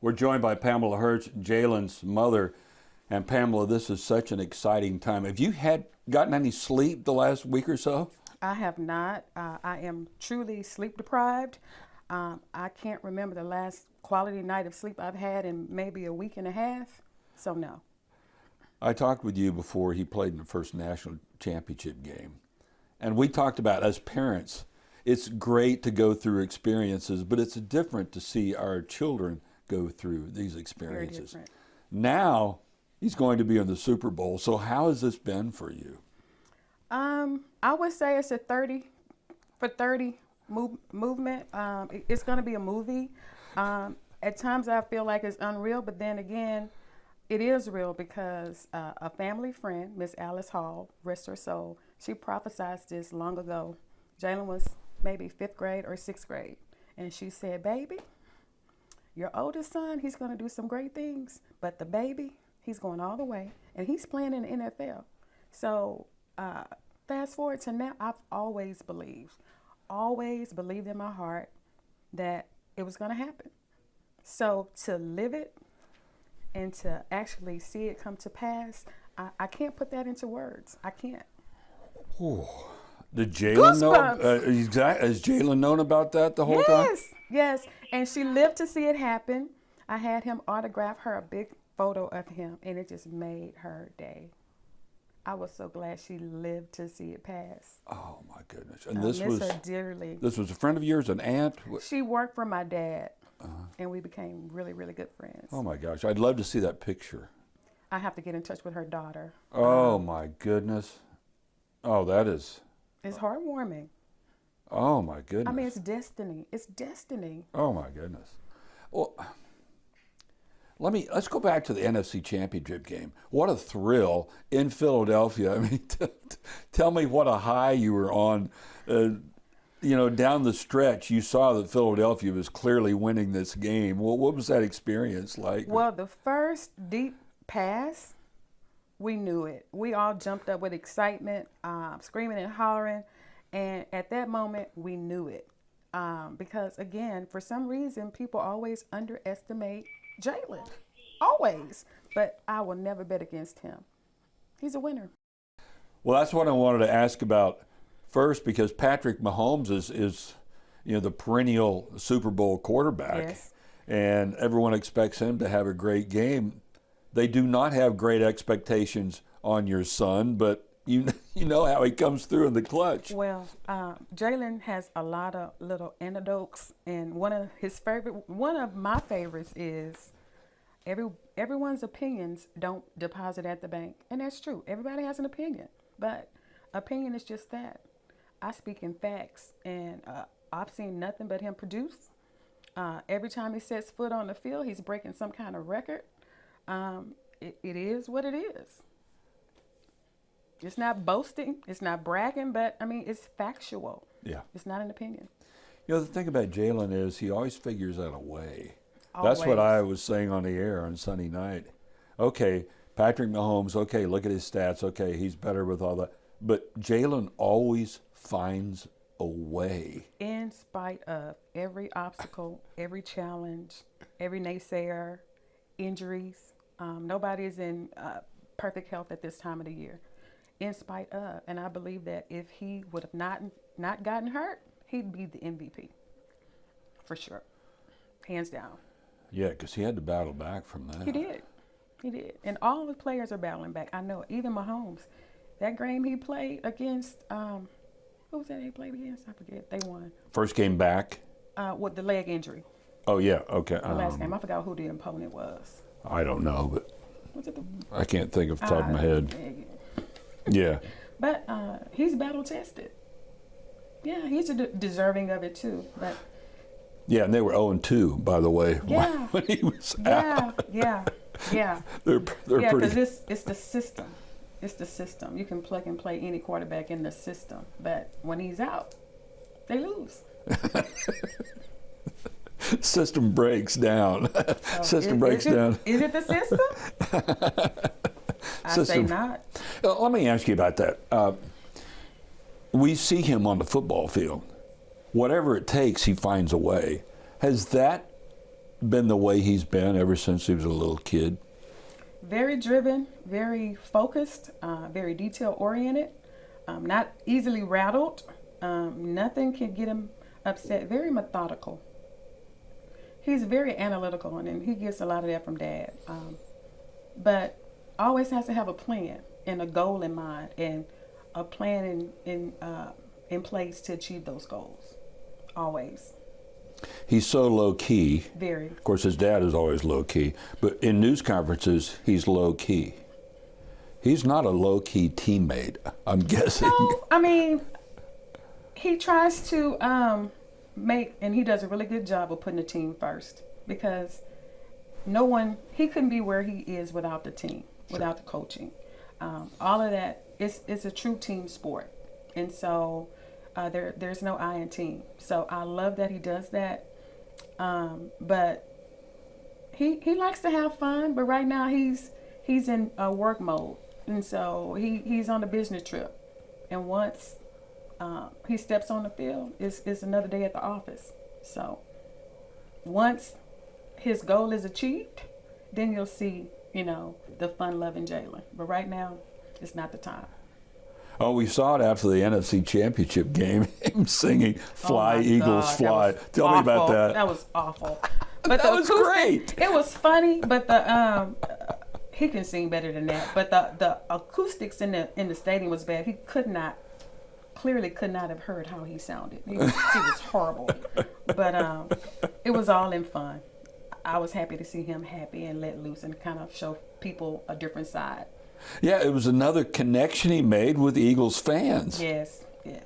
We're joined by Pamela Hurts, Jalen's mother. And Pamela, this is such an exciting time. Have you gotten any sleep the last week or so? I have not. I am truly sleep deprived. I can't remember the last quality night of sleep I've had in maybe a week and a half. So no. I talked with you before he played in the first national championship game. And we talked about, as parents, it's great to go through experiences, but it's different to see our children go through these experiences. Very different. Now he's going to be in the Super Bowl. So how has this been for you? I would say it's a 30 for 30 movement. It's going to be a movie. At times I feel like it's unreal, but then again, it is real because a family friend, Miss Alice Hall, rest her soul, she prophesied this long ago. Jalen was maybe 5th grade or 6th grade. And she said, baby, your oldest son, he's going to do some great things, but the baby, he's going all the way, and he's playing in the NFL. So fast forward to now, I've always believed in my heart that it was going to happen. So to live it and to actually see it come to pass, I can't put that into words. I can't. Ooh. Did Jalen know? Has Jalen known about that the whole time? Yes. And she lived to see it happen. I had him autograph her a big photo of him, and it just made her day. I was so glad she lived to see it pass. Oh my goodness! And this was her dearly. This was a friend of yours, an aunt. She worked for my dad, and we became really, really good friends. Oh my gosh! I'd love to see that picture. I have to get in touch with her daughter. Oh my goodness! Oh, that is. It's heartwarming. Oh my goodness! I mean, it's destiny. It's destiny. Oh my goodness! Well, let's go back to the NFC Championship game. What a thrill in Philadelphia! I mean, tell me what a high you were on. Down the stretch, you saw that Philadelphia was clearly winning this game. Well, what was that experience like? Well, the first deep pass, we knew it. We all jumped up with excitement, screaming and hollering. And at that moment, we knew it. Because, again, for some reason, people always underestimate Jalen. Always. But I will never bet against him. He's a winner. Well, that's what I wanted to ask about first, because Patrick Mahomes is the perennial Super Bowl quarterback. Yes. And everyone expects him to have a great game. They do not have great expectations on your son, but you know how he comes through in the clutch. Well, Jalen has a lot of little anecdotes, and one of my favorites is everyone's opinions don't deposit at the bank, and that's true. Everybody has an opinion, but opinion is just that. I speak in facts, and I've seen nothing but him produce. Every time he sets foot on the field, he's breaking some kind of record. It is what it is. It's not boasting, it's not bragging, but I mean, it's factual. Yeah. It's not an opinion. The thing about Jalen is he always figures out a way. Always. That's what I was saying on the air on Sunday night. Okay, Patrick Mahomes, okay, look at his stats. Okay, he's better with all that. But Jalen always finds a way. In spite of every obstacle, every challenge, every naysayer, injuries. Nobody is in perfect health at this time of the year. In spite of, and I believe that if he would have not gotten hurt, he'd be the MVP. For sure. Hands down. Yeah, because he had to battle back from that. He did. And all the players are battling back. I know, even Mahomes. That game he played against, who was that he played against? I forget. They won. First game back? With the leg injury. Oh, yeah, okay. The last game. I forgot who the opponent was. I don't know, but was it I can't think off the top of my head. Yeah. But he's battle tested. Yeah, he's deserving of it too. But yeah, and they were 0-2, by the way, yeah, when he was out. Yeah. they're yeah, pretty. Because it's the system. It's the system. You can plug and play any quarterback in the system, but when he's out, they lose. System breaks down. System breaks down. Is it the system? I say not. Let me ask you about that. We see him on the football field. Whatever it takes, he finds a way. Has that been the way he's been ever since he was a little kid? Very driven, very focused, very detail-oriented, not easily rattled. Nothing can get him upset. Very methodical. He's very analytical, and he gets a lot of that from Dad. But always has to have a plan and a goal in mind, and a plan in place to achieve those goals. Always. He's so low-key. Very. Of course, his dad is always low-key. But in news conferences, he's low-key. He's not a low-key teammate, I'm guessing. No, I mean, he tries to and he does a really good job of putting the team first, because he couldn't be where he is without the team, without the coaching. All of that, it's a true team sport. And so there's no I in team. So I love that he does that. But he likes to have fun, but right now he's in work mode. And so he's on a business trip. And once he steps on the field, it's another day at the office. So once his goal is achieved, then you'll see, the fun-loving Jalen. But right now, it's not the time. Oh, we saw it after the NFC Championship game, him singing "Fly, Eagles, Fly." Tell me about that. That was awful. But that was great. It was funny, but he can sing better than that. But the acoustics in the stadium was bad. He clearly could not have heard how he sounded. He was horrible. But it was all in fun. I was happy to see him happy and let loose and kind of show people a different side. Yeah, it was another connection he made with Eagles fans. Yes. I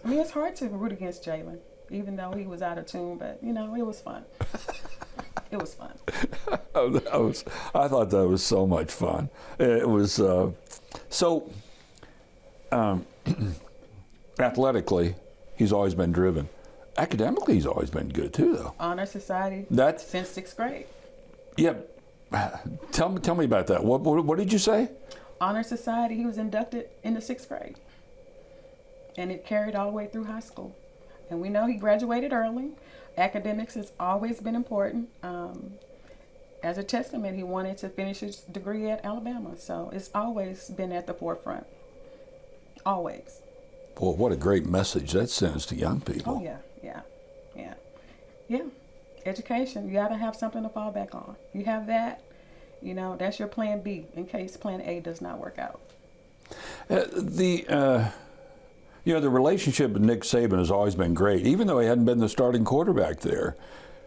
mean, it's hard to root against Jalen, even though he was out of tune, but, it was fun. It was fun. I thought that was so much fun. It was, athletically, he's always been driven. Academically, he's always been good, too, though. Honor Society since 6th grade. Yeah. Tell me about that. What did you say? Honor Society. He was inducted in the 6th grade, and it carried all the way through high school. And we know he graduated early. Academics has always been important. As a testament, he wanted to finish his degree at Alabama, so it's always been at the forefront. Always. Boy, what a great message that sends to young people. Oh yeah. Education, you got to have something to fall back on. You have that, that's your plan B in case plan A does not work out. The relationship with Nick Saban has always been great, even though he hadn't been the starting quarterback there.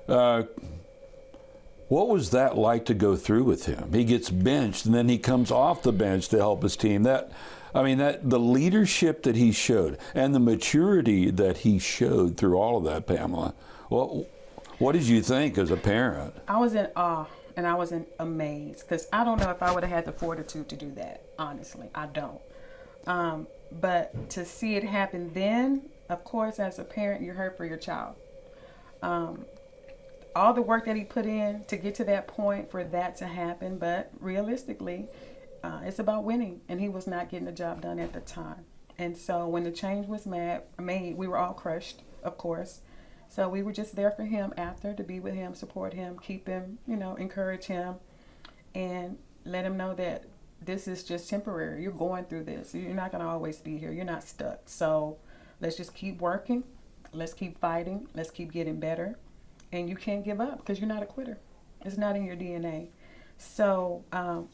What was that like to go through with him? He gets benched, and then he comes off the bench to help his team. The leadership that he showed and the maturity that he showed through all of that, Pamela. What did you think as a parent? I was in awe and I was amazed, because I don't know if I would have had the fortitude to do that. Honestly, I don't. But to see it happen then, of course, as a parent, you're hurt for your child. All the work that he put in to get to that point for that to happen, but realistically, it's about winning, and he was not getting the job done at the time. And so when the change was made, we were all crushed, of course. So we were just there for him after, to be with him, support him, keep him, encourage him, and let him know that this is just temporary. You're going through this. You're not going to always be here. You're not stuck. So let's just keep working. Let's keep fighting. Let's keep getting better. And you can't give up, because you're not a quitter. It's not in your DNA. So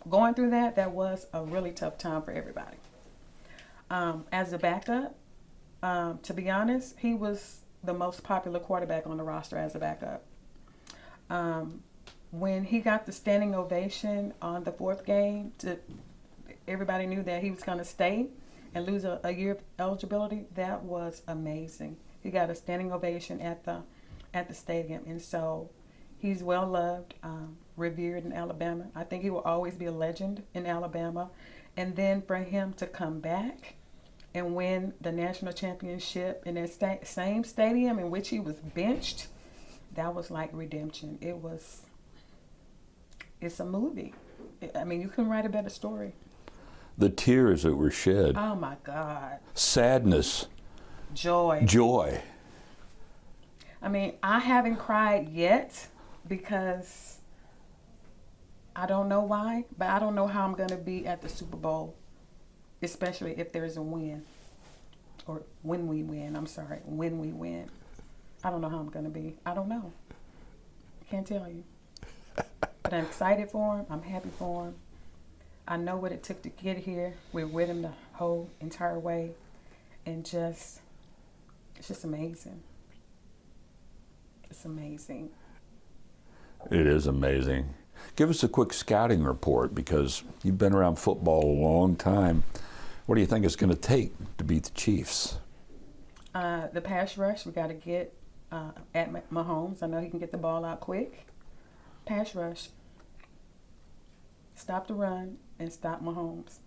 going through that was a really tough time for everybody. As a backup, to be honest, he was the most popular quarterback on the roster as a backup. When he got the standing ovation on the 4th game, everybody knew that he was going to stay and lose a year of eligibility. That was amazing. He got a standing ovation at the stadium, and so he's well loved, revered in Alabama. I think he will always be a legend in Alabama. And then for him to come back and win the national championship in that same stadium in which he was benched, that was like redemption. It's a movie. I mean, you couldn't write a better story. The tears that were shed. Oh my God. Sadness. Joy. I mean, I haven't cried yet because I don't know why, but I don't know how I'm going to be at the Super Bowl, especially if there's a win. Or when we win, I'm sorry, when we win. I don't know how I'm going to be. I don't know. I can't tell you. But I'm excited for him. I'm happy for him. I know what it took to get here. We're with him the whole entire way. And it's just amazing. It's amazing. It is amazing. Give us a quick scouting report because you've been around football a long time. What do you think it's going to take to beat the Chiefs? The pass rush, we got to get at Mahomes. I know he can get the ball out quick. Pass rush. Stop the run and stop Mahomes.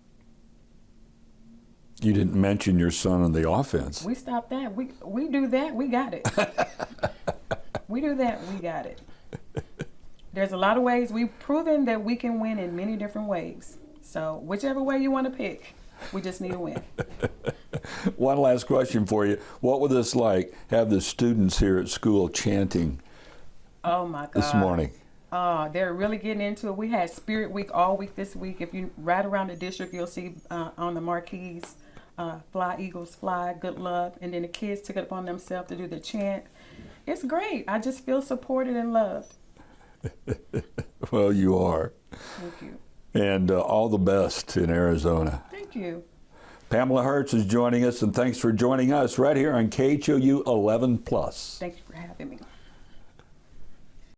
You didn't mention your son in the offense. We stop that. We do that. We got it. We do that. We got it. There's a lot of ways. We've proven that we can win in many different ways. So whichever way you want to pick, we just need to win. One last question for you. What was this like, have the students here at school chanting Oh, my God. this morning? They're really getting into it. We had Spirit Week all week this week. If you ride around the district, you'll see on the marquees, Fly Eagles Fly, Good Luck. And then the kids took it upon themselves to do the chant. It's great. I just feel supported and loved. Well, you are. Thank you. And all the best in Arizona. Thank you. Pamela Hurts is joining us, and thanks for joining us right here on KHOU 11+. Thank you for having me.